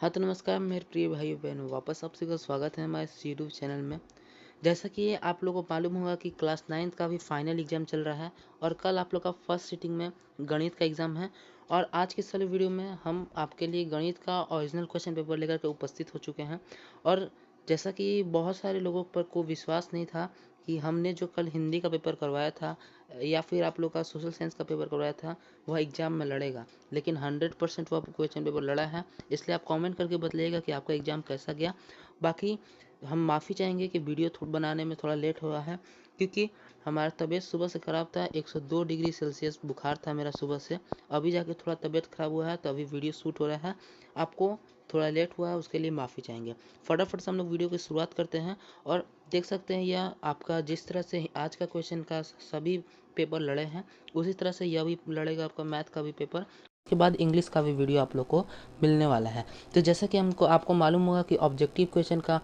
हाँ तो नमस्कार मेरे प्रिय भाइयों बहनों, वापस आप सभी का स्वागत है हमारे इस यूट्यूब चैनल में। जैसा कि आप लोगों को मालूम होगा कि क्लास 9th का भी फाइनल एग्जाम चल रहा है और कल आप लोग का फर्स्ट सिटिंग में गणित का एग्जाम है। और आज की इस वाली वीडियो में हम आपके लिए गणित का ओरिजिनल क्वेश्चन पेपर लेकर के उपस्थित हो चुके हैं। और जैसा कि बहुत सारे लोगों पर को विश्वास नहीं था कि हमने जो कल हिंदी का पेपर करवाया था या फिर आप लोग का सोशल साइंस का पेपर करवाया था वह एग्ज़ाम में लड़ेगा, लेकिन 100% वह क्वेश्चन पेपर लड़ा है। इसलिए आप कमेंट करके बताइएगा कि आपका एग्ज़ाम कैसा गया। बाकी हम माफ़ी चाहेंगे कि वीडियो बनाने में थोड़ा लेट हुआ है, क्योंकि हमारा तबीयत सुबह से ख़राब था। 102 डिग्री सेल्सियस बुखार था मेरा सुबह से। अभी जाके थोड़ा तबीयत ख़राब हुआ है तो अभी वीडियो शूट हो रहा है। आपको थोड़ा लेट हुआ है, उसके लिए माफ़ी चाहेंगे। फटाफट से हम लोग वीडियो की शुरुआत करते हैं। और देख सकते हैं यह आपका जिस तरह से आज का क्वेश्चन का सभी पेपर लड़े हैं, उसी तरह से यह भी लड़ेगा आपका मैथ का भी पेपर। के बाद इंग्लिश का भी वीडियो आप लोग को मिलने वाला है। तो जैसा कि आपको मालूम होगा कि ऑब्जेक्टिव क्वेश्चन का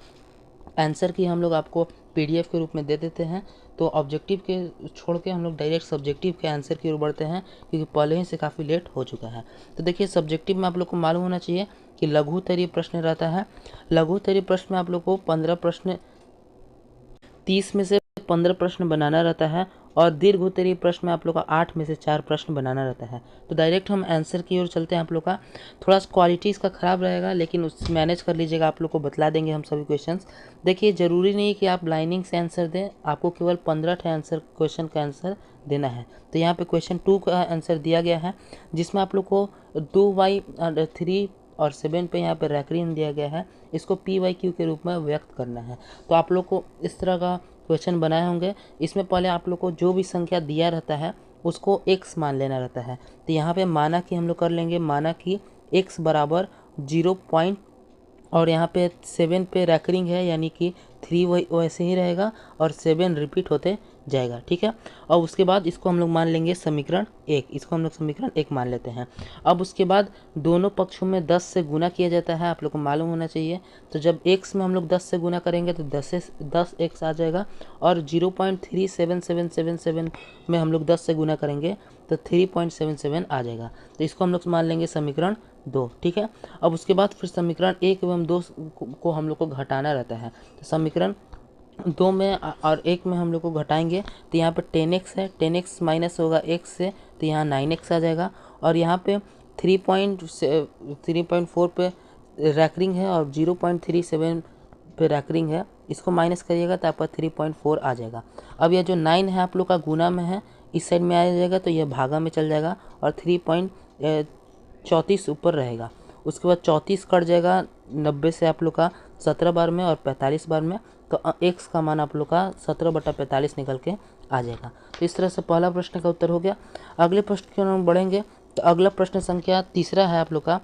आंसर की हम लोग आपको पीडीएफ के रूप में दे देते हैं। तो ऑब्जेक्टिव के छोड़ के हम लोग डायरेक्ट सब्जेक्टिव के आंसर की ओर बढ़ते हैं, क्योंकि पहले ही से काफ़ी लेट हो चुका है। तो देखिए, सब्जेक्टिव में आप लोग को मालूम होना चाहिए कि लघुत्तरीय प्रश्न रहता है। लघुत्तरीय प्रश्न में आप लोग को 15 प्रश्न 30 में से 15 प्रश्न बनाना रहता है। और दीर्घ उत्तरीय प्रश्न में आप लोग का 8 में से 4 प्रश्न बनाना रहता है। तो डायरेक्ट हम आंसर की ओर चलते हैं। आप लोग का थोड़ा सा क्वालिटी इसका ख़राब रहेगा, लेकिन उस मैनेज कर लीजिएगा। आप लोग को बतला देंगे हम सभी क्वेश्चंस। देखिए, ज़रूरी नहीं कि आप लाइनिंग से आंसर दें, आपको केवल 15 आंसर क्वेश्चन का आंसर देना है। तो यहाँ पे क्वेश्चन 2 का आंसर दिया गया है, जिसमें आप लोग को 2/3 और 7 पे यहाँ पे रैकरिन दिया गया है। इसको PYQ के रूप में व्यक्त करना है। तो आप लोग को इस तरह का क्वेश्चन बनाए होंगे। इसमें पहले आप लोग को जो भी संख्या दिया रहता है उसको x मान लेना रहता है। तो यहाँ पे माना कि हम लोग कर लेंगे, माना कि x बराबर 0 और यहाँ पे 7 पे रैकरिंग है, यानी कि 3 वही वैसे ही रहेगा और 7 रिपीट होते जाएगा। ठीक है। और उसके बाद इसको हम लोग मान लेंगे समीकरण 1। इसको हम लोग समीकरण 1 मान लेते हैं। अब उसके बाद दोनों पक्षों में 10 से गुना किया जाता है, आप लोग को मालूम होना चाहिए। तो जब x में हम लोग 10 से गुना करेंगे तो 10x आ जाएगा। और 0.37777 में हम लोग 10 से गुना करेंगे तो 3.77 आ जाएगा। तो इसको हम लोग मान लेंगे समीकरण 2। ठीक है। अब उसके बाद फिर समीकरण 1 एवं 2 को हम लोग को घटाना रहता है। तो समीकरण 2 में और 1 में हम लोग को घटाएंगे तो यहाँ पे 10x है, 10x माइनस होगा x से तो यहाँ 9x आ जाएगा। और यहाँ पे 3.4 पे रैकरिंग है और 0.37 पे रैकरिंग है। इसको माइनस करिएगा तो आपका 3.4 आ जाएगा। अब यह जो 9 है आप लोग का गुना में है, इस साइड में आ जाएगा तो यह भागा में चल जाएगा और 3.34 ऊपर रहेगा। उसके बाद 34 कट जाएगा 90 से आप लोग का 17 बार में और 45 बार में। तो x का मान आप लोग का 17/45 निकल के आ जाएगा। तो इस तरह से पहला प्रश्न का उत्तर हो गया। अगले प्रश्न की ओर हम बढ़ेंगे। तो अगला प्रश्न संख्या तीसरा है आप लोग का,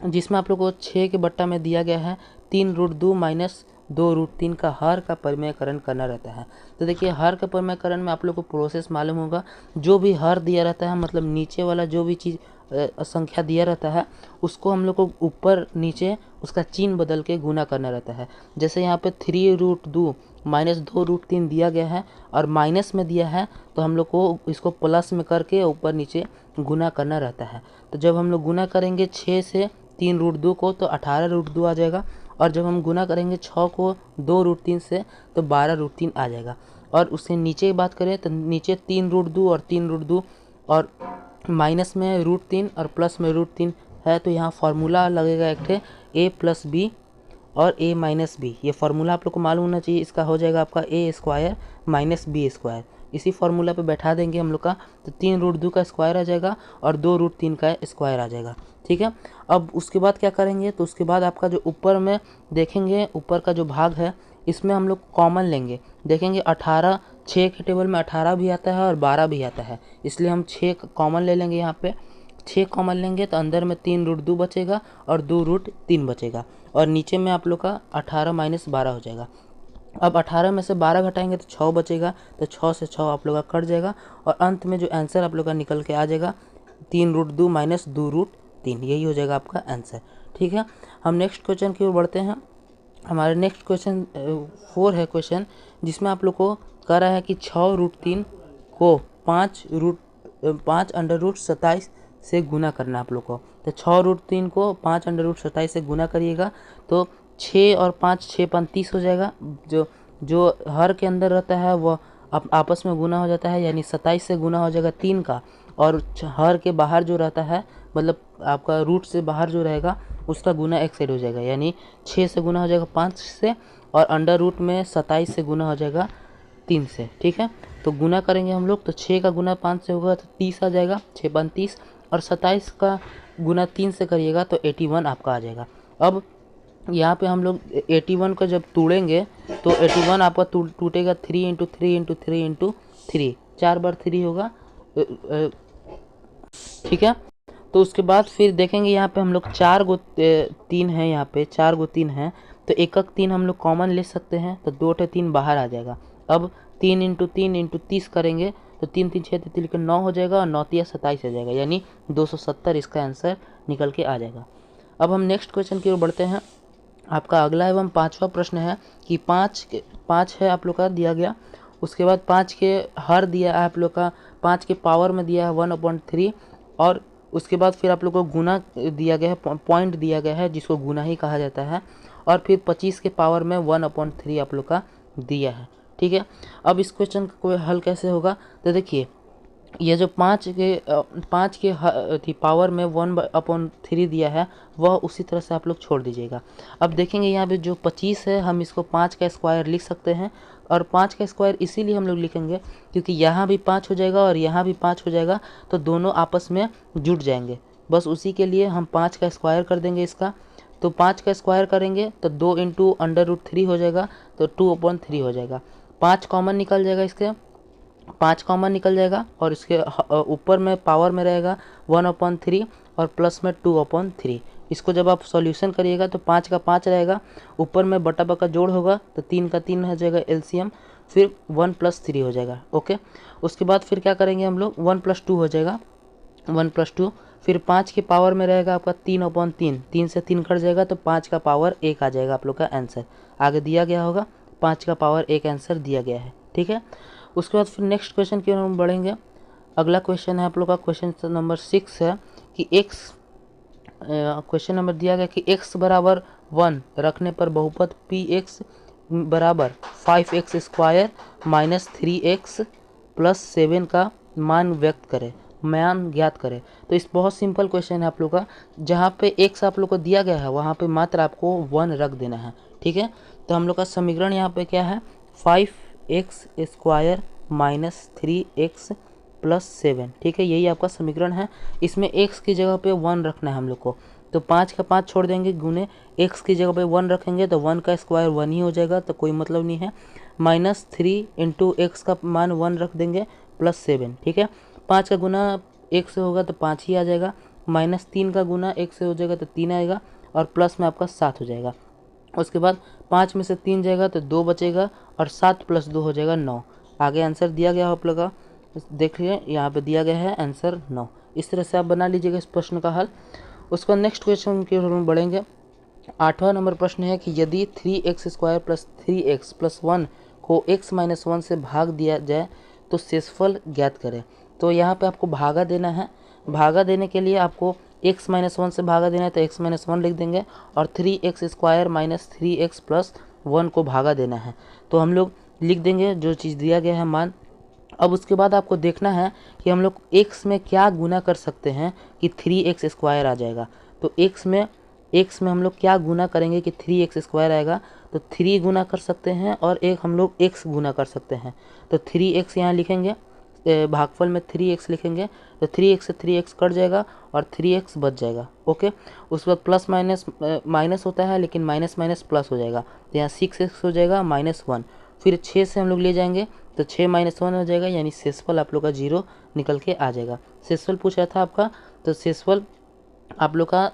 जिसमें आप लोग को 6 के बट्टा में दिया गया है 3√2 माइनस 2√3 का हर का परिमेयकरण करना रहता है। तो देखिए, हर का परिमेयकरण में आप लोग को प्रोसेस मालूम होगा। जो भी हर दिया रहता है, मतलब नीचे वाला जो भी चीज़ संख्या दिया रहता है, उसको हम लोग को ऊपर नीचे उसका चिन्ह बदल के गुना करना रहता है। जैसे यहाँ पे 3√2 माइनस 2√3 दिया गया है और माइनस में दिया है, तो हम लोग को इसको प्लस में करके ऊपर नीचे गुना करना रहता है। तो जब हम लोग गुना करेंगे 6 से 3√2 को तो 18√2 आ जाएगा। और जब हम गुना करेंगे 6 को 2√3 से तो 12√3 आ जाएगा। और उससे नीचे की बात करें तो नीचे 3√2 और 3√2 और माइनस में √3 और प्लस में √3 है। तो यहाँ फार्मूला लगेगा एक थे a+b और a माइनस बी। ये फार्मूला आप लोग को मालूम होना चाहिए। इसका हो जाएगा आपका a² माइनस b²। इसी फार्मूला पे बैठा देंगे हम लोग का, तो 3√2 का स्क्वायर आ जाएगा और 2√3 का स्क्वायर आ जाएगा। ठीक है। अब उसके बाद क्या करेंगे, तो उसके बाद आपका जो ऊपर में देखेंगे, ऊपर का जो भाग है इसमें हम लोग कॉमन लेंगे। देखेंगे 18, 6 के टेबल में 18 भी आता है और 12 भी आता है, इसलिए हम 6 कॉमन ले लेंगे। यहाँ पे 6 कॉमन लेंगे तो अंदर में 3√2 बचेगा और 2√3 बचेगा। और नीचे में आप लोग का 18 माइनस 12 हो जाएगा। अब 18 में से 12 घटाएंगे तो 6 बचेगा, तो 6 से 6 आप लोग का कट जाएगा। और अंत में जो आंसर आप लोग का निकल के आ जाएगा 3√2 माइनस 2√3, यही हो जाएगा आपका आंसर। ठीक है। हम नेक्स्ट क्वेश्चन की ओर बढ़ते हैं। हमारे नेक्स्ट क्वेश्चन 4 है क्वेश्चन, जिसमें आप लोग को कह रहा है कि 6√3 को 5 अंडर रूट 27 से गुना करना आप लोग को। तो 6√3 को 5√27 से गुना करिएगा तो 6 और 5 6 5 30 हो जाएगा। जो हर के अंदर रहता है वह आपस में गुना हो जाता है, यानी 27 से गुना हो जाएगा 3 का, और हर के बाहर जो रहता है मतलब आपका रूट से बाहर जो रहेगा उसका गुना एक साइड हो जाएगा, यानी 6 से गुना हो जाएगा 5 से, और अंडर रूट में 27 से गुना हो जाएगा 3 से। ठीक है, तो गुना करेंगे हम लोग तो 6 का गुना 5 से होगा तो 30 आ जाएगा, 6 5 30, और 27 का गुना 3 से करिएगा तो 81 आपका आ जाएगा। अब यहाँ पे हम लोग 81 को जब तोड़ेंगे तो 81 आपका टूटेगा 3 × 3 × 3 × 3, 4 बार 3 होगा। ठीक है, तो उसके बाद फिर देखेंगे यहाँ पे हम लोग 4 गो 3 है, यहाँ पे 4 गो 3 है, तो एक 3 हम लोग कॉमन ले सकते हैं, तो 2 3 बाहर आ जाएगा। अब 3 × 3 × 30 करेंगे तो 3 3 6 3 के 9 हो जाएगा, और 9 3 27 हो जाएगा, यानी 270 इसका आंसर निकल के आ जाएगा। अब हम नेक्स्ट क्वेश्चन की ओर बढ़ते हैं। आपका अगला एवं 5वां प्रश्न है कि 5 है आप लोग का दिया गया, उसके बाद 5 के हर दिया है आप लोग का, 5 के पावर में दिया है 1/3, और उसके बाद फिर आप लोग को गुना दिया गया है, पॉइंट दिया गया है जिसको गुना ही कहा जाता है, और फिर 25 के पावर में 1/3 आप लोग का दिया है। ठीक है, अब इस क्वेश्चन का कोई हल कैसे होगा, तो देखिए ये जो 5 के पावर में 1/3 दिया है वह उसी तरह से आप लोग छोड़ दीजिएगा। अब देखेंगे यहाँ पे जो 25 है हम इसको 5 का स्क्वायर लिख सकते हैं, और 5 का स्क्वायर इसीलिए हम लोग लिखेंगे क्योंकि यहाँ भी 5 हो जाएगा और यहाँ भी 5 हो जाएगा, तो दोनों आपस में जुड़ जाएंगे, बस उसी के लिए हम 5 का स्क्वायर कर देंगे इसका। तो 5 का स्क्वायर करेंगे तो 2 × √3 हो जाएगा, तो 2/3 हो जाएगा। 5 कॉमन निकल जाएगा, इसके 5 कॉमन निकल जाएगा, और इसके ऊपर में पावर में रहेगा 1/3 और प्लस में 2/3। इसको जब आप सॉल्यूशन करिएगा तो 5 का 5 रहेगा, ऊपर में बटा बका जोड़ होगा तो 3 का 3 हो जाएगा एलसीएम, फिर 1 + 3 हो जाएगा। ओके, उसके बाद फिर क्या करेंगे हम लोग 1 + 2 हो जाएगा, 1 + 2, फिर 5 के पावर में रहेगा आपका 3/3, 3 से 3 कट जाएगा तो 5 का पावर 1 आ जाएगा आप लोग का आंसर। आगे दिया गया होगा 5 का पावर 1 आंसर दिया गया है। ठीक है, उसके बाद फिर नेक्स्ट क्वेश्चन की ओर हम बढ़ेंगे। अगला क्वेश्चन है आप लोग का क्वेश्चन नंबर 6 है कि x, क्वेश्चन नंबर दिया गया कि x = 1 रखने पर बहुपद px = 5x² - 3x + 7 का मान ज्ञात करें। तो इस बहुत सिंपल क्वेश्चन है आप लोग का, जहाँ पे x आप लोग को दिया गया है वहाँ पे मात्र आपको 1 रख देना है। ठीक है, तो हम लोग का समीकरण यहाँ पे क्या है, 5x² - 3x + 7। ठीक है, यही आपका समीकरण है। इसमें x की जगह पे 1 रखना है हम लोग को, तो 5 का 5 छोड़ देंगे, गुने x की जगह पे 1 रखेंगे तो 1 का स्क्वायर 1 ही हो जाएगा, तो कोई मतलब नहीं है। -3 × x का मान 1 रख देंगे + 7। ठीक है, 5 का गुना 1 से होगा तो 5 ही आ जाएगा, -3 का गुना 1 से हो जाएगा तो 3 आएगा, और प्लस में आपका 7 हो जाएगा। उसके बाद 5 में से 3 जाएगा तो 2 बचेगा, और 7 + 2 हो जाएगा 9। आगे आंसर दिया गया आप लोग का, देखिए यहाँ पे दिया गया है आंसर 9। इस तरह से आप बना लीजिएगा इस प्रश्न का हल। उसका नेक्स्ट क्वेश्चन की ओर हम बढ़ेंगे। 8वां नंबर प्रश्न है कि यदि 3x² + 3x + 1 को x - 1 से भाग दिया जाए तो शेषफल ज्ञात करें। तो यहाँ पे आपको भागा देना है। भागा देने के लिए आपको x - 1 से भागा देना है, तो x - 1 लिख देंगे, और 3x² - 3x + 1 को भागा देना है, तो हम लोग लिख देंगे जो चीज़ दिया गया है मान। अब उसके बाद आपको देखना है कि हम लोग x में क्या गुना कर सकते हैं कि 3x² आ जाएगा। तो x में हम लोग क्या गुना करेंगे कि 3x² आएगा, तो 3 गुना कर सकते हैं, और एक हम लोग x गुना कर सकते हैं, तो 3x यहाँ लिखेंगे, भागफल में 3x लिखेंगे, तो 3x से 3x कट जाएगा और 3x बच जाएगा। ओके, उसके बाद प्लस माइनस होता है, लेकिन माइनस माइनस प्लस हो जाएगा, तो यहाँ 6x हो जाएगा -1। फिर 6 से हम लोग ले जाएंगे तो 6 - 1 हो जाएगा, यानी शेषफल आप लोग का 0 निकल के आ जाएगा। शेषफल पूछा था आपका, तो शेषफल आप लोग का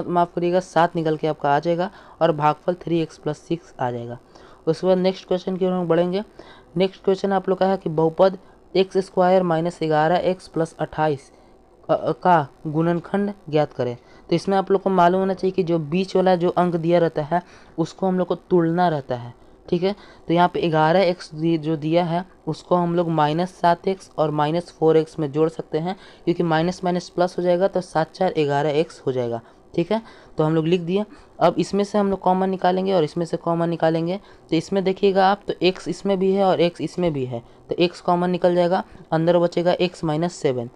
माफ़ करिएगा 7 निकल के आपका आ जाएगा, और भागफल 3x + 6 आ जाएगा। उसके बाद नेक्स्ट क्वेश्चन की ओर हम बढ़ेंगे। नेक्स्ट क्वेश्चन आप लोग का है कि बहुपद x² - 11x + 28 का गुणनखंड ज्ञात करें। तो इसमें आप लोग को मालूम होना चाहिए कि जो बीच वाला जो अंक दिया रहता है उसको हम लोग को तोड़ना रहता है। ठीक है। तो यहाँ पे 11x जो दिया है उसको हम लोग -7x और -4x में जोड़ सकते हैं, क्योंकि माइनस माइनस प्लस हो जाएगा तो 7 4 11x हो जाएगा। ठीक है, तो हम लोग लिख दिए। अब इसमें से हम लोग कॉमन निकालेंगे और इसमें से कॉमन निकालेंगे। तो इसमें देखिएगा आप, तो x इसमें भी है और x इसमें भी है, तो x कॉमन निकल जाएगा, अंदर बचेगा x - 7।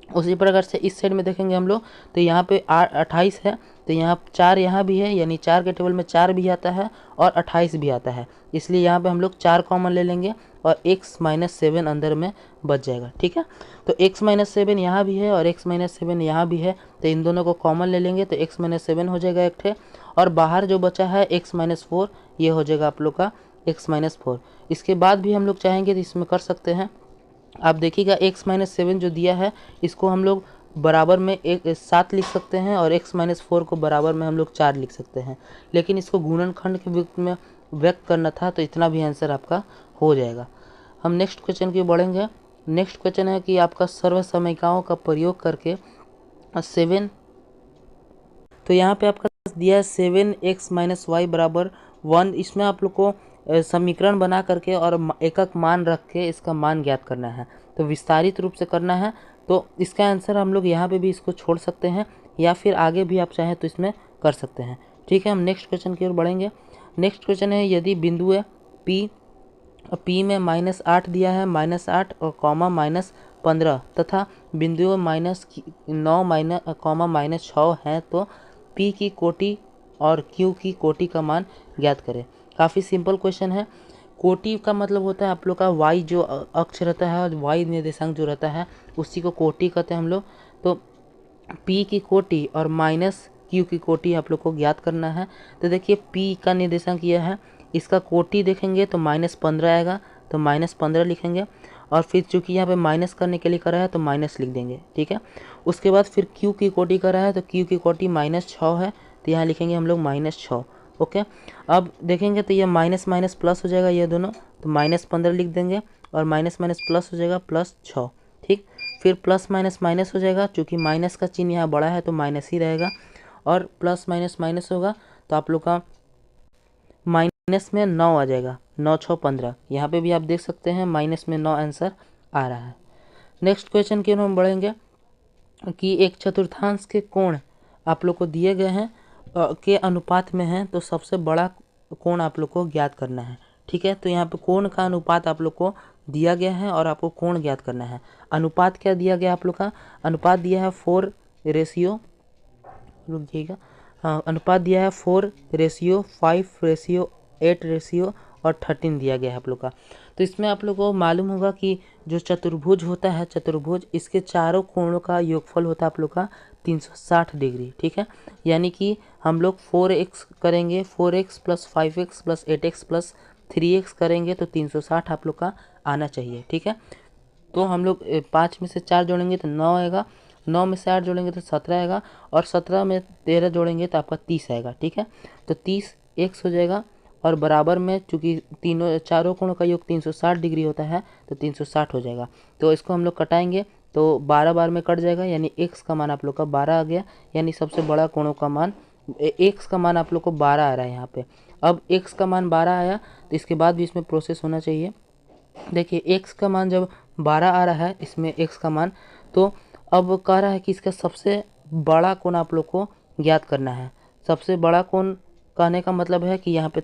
उसी प्रकार से इस साइड में देखेंगे हम लोग, तो यहाँ पे 28 है, तो यहाँ 4 यहाँ भी है, यानी 4 के टेबल में 4 भी आता है और 28 भी आता है, इसलिए यहाँ पे हम लोग 4 कॉमन ले लेंगे और x - 7 अंदर में बच जाएगा। ठीक है, तो x - 7 यहाँ भी है और x - 7 यहाँ भी है, तो इन दोनों को कॉमन ले लेंगे तो x - 7 हो जाएगा एक ठे, और बाहर जो बचा है x - 4 ये हो जाएगा आप लोग का x - 4। इसके बाद भी हम लोग चाहेंगे तो इसमें कर सकते हैं। आप देखिएगा x - 7 जो दिया है इसको हम लोग बराबर में 7 लिख सकते हैं और x - 4 को बराबर में हम लोग 4 लिख सकते हैं, लेकिन इसको गुणनखंड के रूप में व्यक्त करना था, तो इतना भी आंसर आपका हो जाएगा। हम नेक्स्ट क्वेश्चन की बढ़ेंगे। नेक्स्ट क्वेश्चन है कि आपका सर्वसमयिकाओं का प्रयोग करके 7, तो यहाँ पे आपका दिया है 7x - y बराबर 1। इसमें आप लोग को समीकरण बना करके और एकक मान रख के इसका मान ज्ञात करना है, तो विस्तारित रूप से करना है। तो इसका आंसर हम लोग यहाँ पे भी इसको छोड़ सकते हैं या फिर आगे भी आप चाहें तो इसमें कर सकते हैं। ठीक है, हम नेक्स्ट क्वेश्चन की ओर बढ़ेंगे। नेक्स्ट क्वेश्चन है, यदि बिंदु है P में -8 दिया है, -8 और कॉमा -15 तथा बिंदु -9 कॉमा -6 है, तो P की कोटि और Q की कोटि का मान ज्ञात करें। काफ़ी सिंपल क्वेश्चन है। कोटि का मतलब होता है आप लोग का y जो अक्ष रहता है और y निर्देशांक जो रहता है उसी को कोटि कहते हैं हम लोग। तो P की कोटि और -Q की कोटि आप लोग को ज्ञात करना है। तो देखिए P का निर्देशांक यह है, इसका कोटि देखेंगे तो -15 आएगा, तो -15 लिखेंगे, और फिर चूंकि यहाँ पे माइनस करने के लिए करा है तो माइनस लिख देंगे। ठीक है, उसके बाद फिर Q की कोटि करा है तो Q की कोटि -6 है, तो यहाँ लिखेंगे हम लोग -6। ओके, अब देखेंगे तो ये माइनस माइनस प्लस हो जाएगा ये दोनों, तो -15 लिख देंगे और माइनस माइनस प्लस हो जाएगा +6। ठीक, फिर प्लस माइनस माइनस हो जाएगा, चूँकि माइनस का चिन्ह यहाँ बड़ा है तो माइनस ही रहेगा, और प्लस माइनस माइनस होगा तो आप लोग का माइनस में 9 आ जाएगा, 9 6 15। यहाँ पे भी आप देख सकते हैं माइनस में 9 आंसर आ रहा है। नेक्स्ट क्वेश्चन की ओर हम बढ़ेंगे कि एक चतुर्थांश के कोण आप लोग को दिए गए हैं के अनुपात में है, तो सबसे बड़ा कोण आप लोग को ज्ञात करना है। ठीक है, तो यहाँ पे कोण का अनुपात आप लोग को दिया गया है और आपको कोण ज्ञात करना है। अनुपात क्या दिया गया आप लोग का? अनुपात दिया है 4 रेशियो, रुकिएगा, हाँ, अनुपात दिया है 4 रेशियो 5 रेशियो 8 रेशियो और 13 दिया गया है आप लोग का। तो इसमें आप लोग को मालूम होगा कि जो चतुर्भुज होता है, चतुर्भुज इसके चारों कोणों का योगफल होता है आप लोग का 360 डिग्री। ठीक है, यानी कि हम लोग 4x करेंगे, 4x plus 5x plus 8x plus 3x करेंगे तो 360 आप लोग का आना चाहिए। ठीक है, तो हम लोग 5 में से 4 जोड़ेंगे तो 9 आएगा, 9 में से 8 जोड़ेंगे तो 17 आएगा, और 17 में 13 जोड़ेंगे तो आपका 30 आएगा। ठीक है, तो 30 x हो जाएगा, और बराबर में चूँकि चारों कोणों का योग 360 डिग्री होता है तो 360 हो जाएगा। तो इसको हम लोग कटाएंगे तो 12 बार में कट जाएगा, यानी x का मान आप लोग का 12 आ गया, यानी सबसे बड़ा कोणों का मान x का मान आप लोग को 12 आ रहा है यहाँ पे। अब x का मान 12 आया तो इसके बाद भी इसमें प्रोसेस होना चाहिए। देखिए x का मान जब 12 आ रहा है इसमें x का मान, तो अब कह रहा है कि इसका सबसे बड़ा कोण आप लोग को ज्ञात करना है। सबसे बड़ा कोण कहने का मतलब है कि यहाँ पे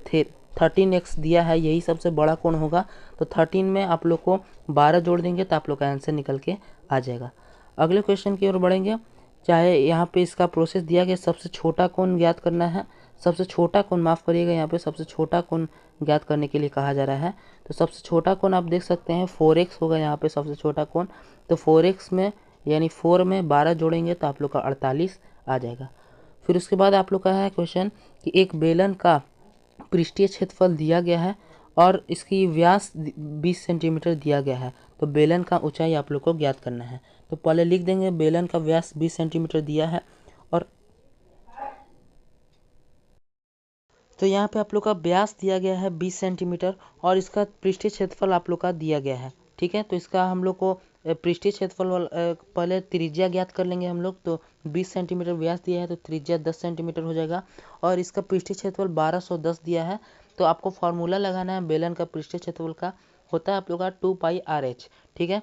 13x दिया है, यही सबसे बड़ा कोण होगा, तो 13 में आप लोग को 12 जोड़ देंगे तो आप लोग का आंसर निकल के आ जाएगा। अगले क्वेश्चन की ओर बढ़ेंगे। चाहे यहाँ पे इसका प्रोसेस दिया गया, सबसे छोटा कोण ज्ञात करना है। सबसे छोटा कोण, माफ़ करिएगा, यहाँ पे सबसे छोटा कोण ज्ञात करने के लिए कहा जा रहा है। तो सबसे छोटा कोण आप देख सकते हैं 4x होगा यहाँ पे सबसे छोटा कोण। तो 4x में यानी 4 में 12 जोड़ेंगे तो आप लोग का 48 आ जाएगा। फिर उसके बाद आप लोग का है क्वेश्चन कि एक बेलन का पृष्ठीय क्षेत्रफल दिया गया है और इसकी व्यास 20 सेंटीमीटर दिया गया है, तो बेलन का ऊंचाई आप लोग को ज्ञात करना है। तो पहले लिख देंगे बेलन का व्यास 20 सेंटीमीटर दिया है, और तो यहाँ पे आप लोग का व्यास दिया गया है 20 सेंटीमीटर और इसका पृष्ठीय क्षेत्रफल आप लोग का दिया गया है। ठीक है, तो इसका हम लोग को पृष्ठीय क्षेत्रफल पहले त्रिज्या ज्ञात कर लेंगे हम लोग। तो 20 सेंटीमीटर व्यास दिया है तो त्रिज्या 10 सेंटीमीटर हो जाएगा, और इसका पृष्ठीय क्षेत्रफल 1210 दिया है, तो आपको फार्मूला लगाना है बेलन का पृष्ठीय क्षेत्रफल का, होता है आप लोग का 2πRh। ठीक है,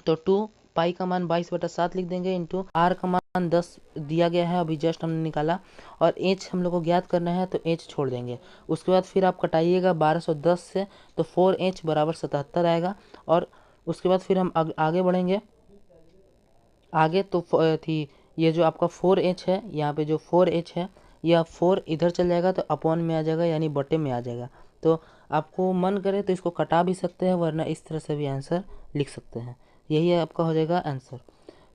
तो 2 पाई का मान 22/7 लिख देंगे, इंटू आर का मान 10 दिया गया है, अभी जस्ट हमने निकाला, और एच हम लोग को ज्ञात करना है तो एच छोड़ देंगे। उसके बाद फिर आप कटाइएगा 1210 से, तो 4h बराबर 77 आएगा। और उसके बाद फिर हम आगे बढ़ेंगे, आगे तो थी ये जो आपका 4h है, यहाँ पे जो 4h है, यह 4 इधर चल जाएगा तो अपॉन में आ जाएगा, यानी बटे में आ जाएगा। तो आपको मन करे तो इसको कटा भी सकते हैं, वरना इस तरह से भी आंसर लिख सकते हैं। यही है आपका हो जाएगा आंसर।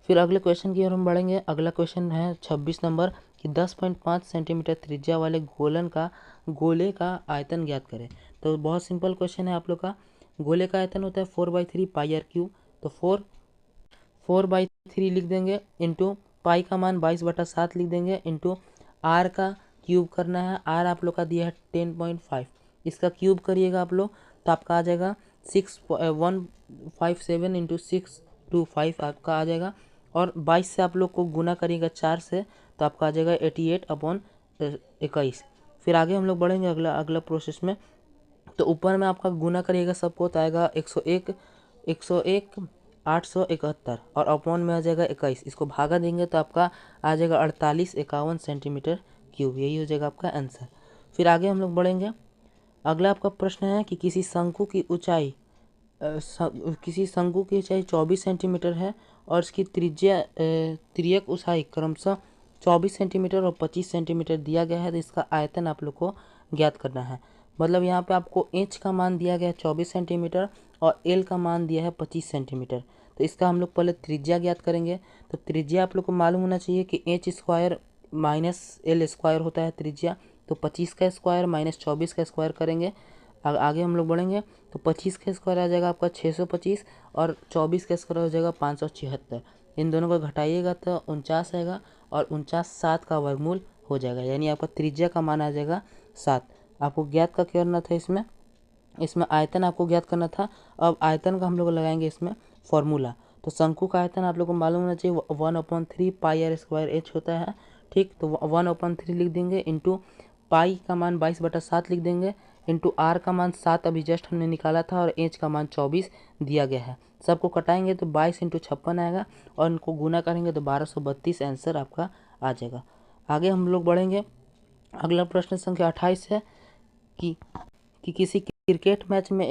फिर अगले क्वेश्चन की ओर हम बढ़ेंगे। अगला क्वेश्चन है 26 नंबर कि 10.5 सेंटीमीटर त्रिज्या वाले गोले का आयतन ज्ञात करें। तो बहुत सिंपल क्वेश्चन है आप लोग का। गोले का आयतन होता है 4/3πr³। तो 4/3 लिख देंगे, इंटू पाई का मान 22/7 लिख देंगे, इंटू आर का क्यूब करना है। आर आप लोग का दिया है 10.5, इसका क्यूब करिएगा आप लोग तो आपका आ जाएगा 6157 इंटू 625 आपका आ जाएगा। और 22 से आप लोग को गुना करिएगा 4 से, तो आपका आ जाएगा 88/21। फिर आगे हम लोग बढ़ेंगे अगला प्रोसेस में। तो ऊपर में आपका गुना करिएगा सबको तो आएगा 101 871, और अपॉन में आ जाएगा 21। इसको भागा देंगे तो आपका आ जाएगा 4851 सेंटीमीटर क्यूब। यही हो जाएगा आपका आंसर। फिर आगे हम लोग बढ़ेंगे। अगला आपका प्रश्न है कि किसी शंकु की ऊंचाई 24 सेंटीमीटर है और इसकी त्रिज्यक ऊंचाई क्रमशः 24 सेंटीमीटर और 25 सेंटीमीटर दिया गया है। तो इसका आयतन आप लोग को ज्ञात करना है। मतलब यहाँ पे आपको एच का मान दिया गया है 24 सेंटीमीटर और एल का मान दिया है 25 सेंटीमीटर। तो इसका हम लोग पहले त्रिज्या ज्ञात करेंगे। तो त्रिज्या आप लोग को मालूम होना चाहिए कि h² माइनस L² होता है त्रिज्या। तो 25 का स्क्वायर माइनस 24 का स्क्वायर करेंगे। आगे हम लोग बढ़ेंगे तो 25 का स्क्वायर आ जाएगा आपका 625 और 24 का स्क्वायर हो जाएगा 576। इन दोनों को घटाइएगा तो 49 आएगा, और 49 7 का वर्गमूल हो जाएगा, यानी आपका त्रिज्या का मान आ जाएगा 7। आपको ज्ञात का करना था इसमें आयतन आपको ज्ञात करना था। अब आयतन का हम लोग लगाएंगे इसमें फॉर्मूला। तो शंकु का आयतन आप लोग को मालूम होना चाहिए 1/3πr² होता है। ठीक, तो 1/3 लिख देंगे, इंटू पाई का मान 22/7 लिख देंगे, इंटू आर का मान 7 अभी जस्ट हमने निकाला था, और एच का मान 24 दिया गया है। सबको कटाएंगे तो 22 × 56 आएगा, और इनको गुना करेंगे तो 1232 आंसर आपका आ जाएगा। आगे हम लोग बढ़ेंगे। अगला प्रश्न संख्या 28 है कि किसी क्रिकेट मैच में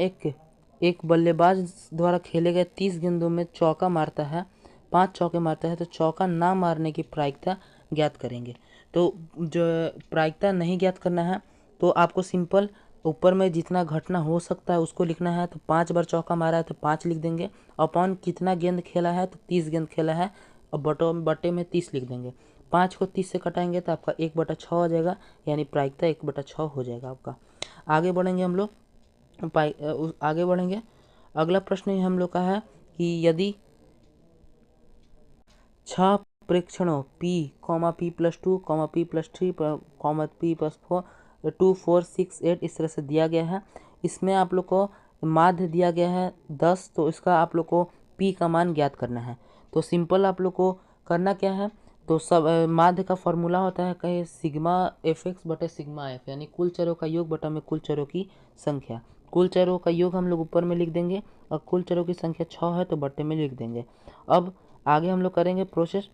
एक बल्लेबाज द्वारा खेले गए 30 गेंदों में चौका मारता है, 5 चौके मारता है, तो चौका ना मारने की प्रायिकता ज्ञात करेंगे। तो जो प्रायिकता नहीं ज्ञात करना है तो आपको सिंपल ऊपर में जितना घटना हो सकता है उसको लिखना है। तो 5 बार चौका मारा है तो 5 लिख देंगे, अपॉन कितना गेंद खेला है तो 30 गेंद खेला है, और बटे में 30 लिख देंगे। 5 को 30 से कटाएंगे तो आपका 1/6 हो जाएगा, यानी प्रायिकता 1/6 हो जाएगा आपका। आगे बढ़ेंगे हम लोग आगे बढ़ेंगे। अगला प्रश्न हम लोग का है कि यदि 6 प्रेक्षणों P, P+2, P+3, P+4, 2, 4, 6, 8 इस तरह से दिया गया है। इसमें आप लोग को माध्य दिया गया है 10, तो इसका आप लोग को P का मान ज्ञात करना है। तो सिंपल आप लोग को करना क्या है, तो सब माध्य का फॉर्मूला होता है कहीं सिग्मा fx बटे सिग्मा f, यानी कुल चरों का योग बटा में कुल चरों की संख्या। कुल चरों का योग हम लोग ऊपर में लिख देंगे, और कुल चरों की संख्या 6 है तो बटे में लिख देंगे। अब आगे हम लोग करेंगे प्रोसेस।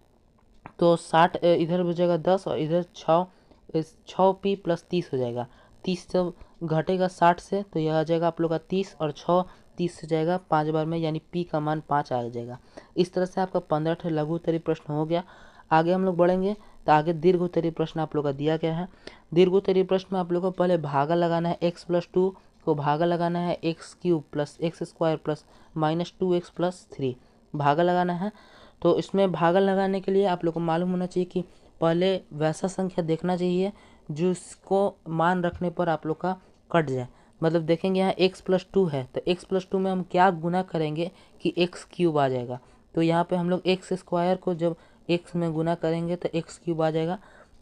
तो 60 इधर हो जाएगा 10, और इधर 6P + 30 हो जाएगा। 30 जब घटेगा 60 से तो यह आ जाएगा आप लोग का 30, और 6 30 से जाएगा 5 बार में, यानी P का मान 5 आ जाएगा। इस तरह से आपका 15 लघु उत्तरीय प्रश्न हो गया। आगे हम लोग बढ़ेंगे तो आगे दीर्घ उत्तरीय प्रश्न आप लोग का दिया गया है। दीर्घ उत्तरीय प्रश्न में आप लोग को पहले भागा लगाना है, x+2 को भागा लगाना है x³ + x² + -2x + 3 भागा लगाना है। तो इसमें भागा लगाने के लिए आप लोग को मालूम होना चाहिए कि पहले वैसा संख्या देखना चाहिए जिसको मान रखने पर आप लोग का कट जाए। मतलब देखेंगे यहाँ x+2 है, तो x+2 में हम क्या गुना करेंगे कि x³ आ जाएगा। तो यहाँ पे हम लोग x² को जब x में गुना करेंगे तो x³ आ जाएगा,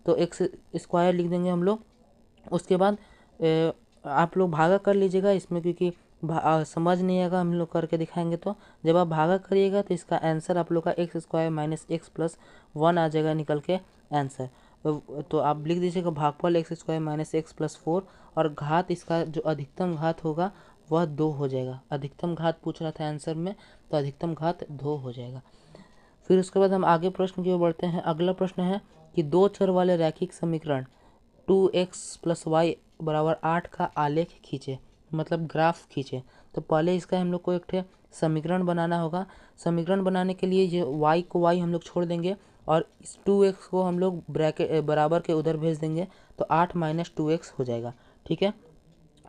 तो x² लिख देंगे हम लोग। उसके बाद आप लोग भागा कर लीजिएगा इसमें, क्योंकि समझ नहीं आएगा, हम लोग करके दिखाएंगे। तो जब आप भागा करिएगा तो इसका आंसर आप लोग का x² - x + 1 आ जाएगा निकल के आंसर। तो आप लिख दीजिएगा भागफल x square minus x plus 4 और घात इसका जो अधिकतम घात होगा वह 2 हो जाएगा। अधिकतम घात पूछ रहा था आंसर में, तो अधिकतम घात 2 हो जाएगा। फिर उसके बाद हम आगे प्रश्न की ओर बढ़ते हैं। अगला प्रश्न है कि दो चर वाले रैखिक समीकरण 2x + y = 8 का आलेख खींचे, मतलब ग्राफ खींचे। तो पहले इसका हम लोग को एक ठे समीकरण बनाना होगा। समीकरण बनाने के लिए ये y को y हम लोग छोड़ देंगे और इस 2x को हम लोग ब्रैकेट बराबर के उधर भेज देंगे, तो 8 - 2x हो जाएगा। ठीक है।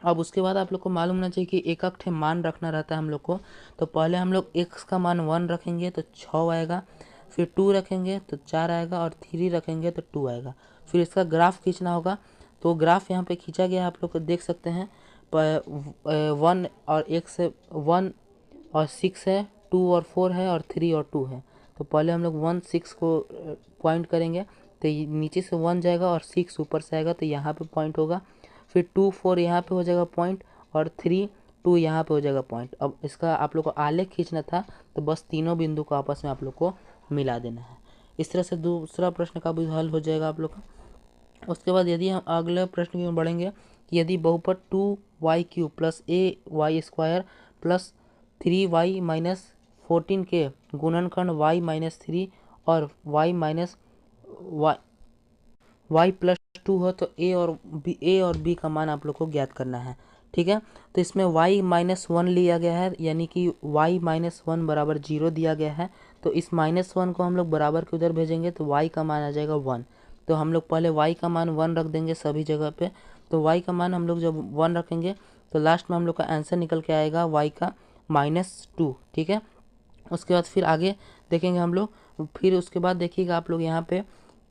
अब उसके बाद आप लोग को मालूम होना चाहिए कि एक ठे मान रखना रहता है हम लोग को। तो पहले हम लोग x का मान 1 रखेंगे तो 6 आएगा, फिर 2 रखेंगे तो 4 आएगा और 3 रखेंगे तो 2 आएगा। फिर इसका ग्राफ खींचना होगा। तो ग्राफ यहाँ पे खींचा गया, आप लोग देख सकते हैं। 1 और 1 से 1 और 6 है, 2 और 4 है और 3 और 2 है। तो पहले हम लोग 1 6 को पॉइंट करेंगे, तो नीचे से 1 जाएगा और 6 ऊपर से आएगा, तो यहाँ पे पॉइंट होगा। फिर 2 4 यहाँ पे हो जाएगा पॉइंट और 3 2 यहाँ पे हो जाएगा पॉइंट। अब इसका आप लोग को आलेख खींचना था, तो बस तीनों बिंदु को आपस में आप लोग को मिला देना है। इस तरह से दूसरा प्रश्न का भी हल हो जाएगा आप लोग का। उसके बाद यदि हम अगले प्रश्न की ओर बढ़ेंगे कि यदि बहुपद 2y³ + ay² + 3y - 14 के गुणनखंड y - 3 और y + 2 हो, तो a और b का मान आप लोग को ज्ञात करना है। ठीक है। तो इसमें y - 1 लिया गया है, यानी कि y - 1 = 0 दिया गया है। तो इस -1 को हम लोग बराबर के उधर भेजेंगे, तो y का मान आ जाएगा 1। तो हम लोग पहले y का मान 1 रख देंगे सभी जगह पे। तो y का मान हम लोग जब 1 रखेंगे, तो लास्ट में हम लोग का आंसर निकल के आएगा y का -2। ठीक है। उसके बाद फिर आगे देखेंगे हम लोग। फिर उसके बाद देखिएगा आप लोग यहाँ पे,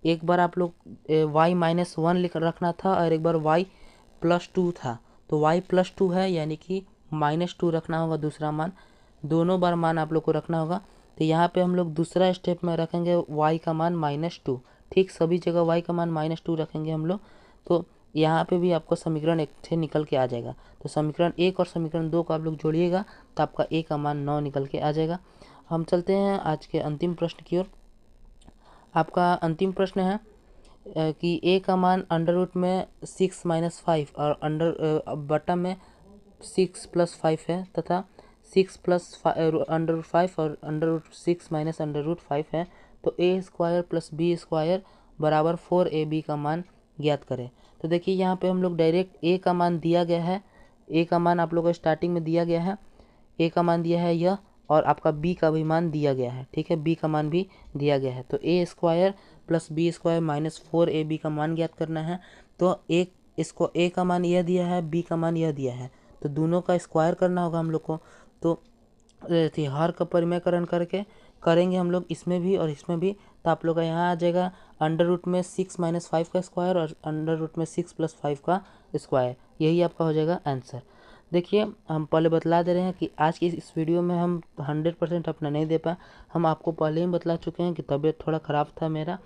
एक बार आप लोग y - 1 लिख रखना था और एक बार y + 2 था। तो y + 2 है, यानी कि -2 रखना होगा दूसरा मान। दोनों बार मान आप लोग को रखना होगा। तो यहाँ पे हम लोग दूसरा स्टेप में रखेंगे y का मान -2। ठीक, सभी जगह y का मान -2 रखेंगे हम लोग। तो यहाँ पे भी आपको समीकरण एक से निकल के आ जाएगा। तो समीकरण 1 और समीकरण 2 को आप लोग जोड़िएगा, तो आपका a का मान 9 निकल के आ जाएगा। हम चलते हैं आज के अंतिम प्रश्न की ओर। आपका अंतिम प्रश्न है कि a का मान √ में 6 - 5 और बटा में 6 + 5 है, तथा 6 + √5 और √6 - √5 है। तो a² + b² = 4ab का मान ज्ञात करें। तो देखिए यहाँ पे हम लोग डायरेक्ट a का मान दिया गया है। a का मान आप लोगों को स्टार्टिंग में दिया गया है। a का मान दिया है यह, और आपका b का भी मान दिया गया है। ठीक है, b का मान भी दिया गया है। तो a² + b² - 4ab का मान ज्ञात करना है। तो इसको a का मान यह दिया है, b का मान यह दिया है, तो दोनों का स्क्वायर करना होगा हम लोग को। तो हर का परिमेयकरण करके करेंगे हम लोग, इसमें भी और इसमें भी। तो आप लोग का यहाँ आ जाएगा √ में 6 - 5 का स्क्वायर और √ में 6 + 5 का स्क्वायर। यही आपका हो जाएगा आंसर। देखिए, हम पहले बतला दे रहे हैं कि आज की इस वीडियो में हम 100% अपना नहीं दे पाए। हम आपको पहले ही बतला चुके हैं कि तबीयत थोड़ा ख़राब था मेरा।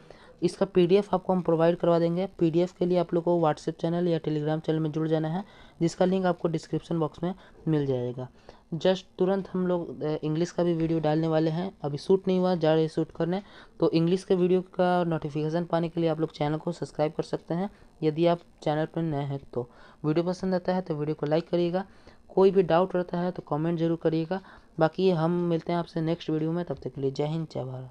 इसका PDF आपको हम प्रोवाइड करवा देंगे। PDF के लिए आप लोग को व्हाट्सएप चैनल या टेलीग्राम चैनल में जुड़ जाना है, जिसका लिंक आपको डिस्क्रिप्शन बॉक्स में मिल जाएगा। जस्ट तुरंत हम लोग इंग्लिश का भी वीडियो डालने वाले हैं। अभी शूट नहीं हुआ, जा रहे शूट करने। तो इंग्लिश के वीडियो का नोटिफिकेशन पाने के लिए आप लोग चैनल को सब्सक्राइब कर सकते हैं, यदि आप चैनल पर नए हैं तो। वीडियो पसंद आता है तो वीडियो को लाइक करिएगा। कोई भी डाउट रहता है तो कमेंट जरूर करिएगा। बाकी हम मिलते हैं आपसे नेक्स्ट वीडियो में। तब तक के लिए जय हिंद, जय भारत।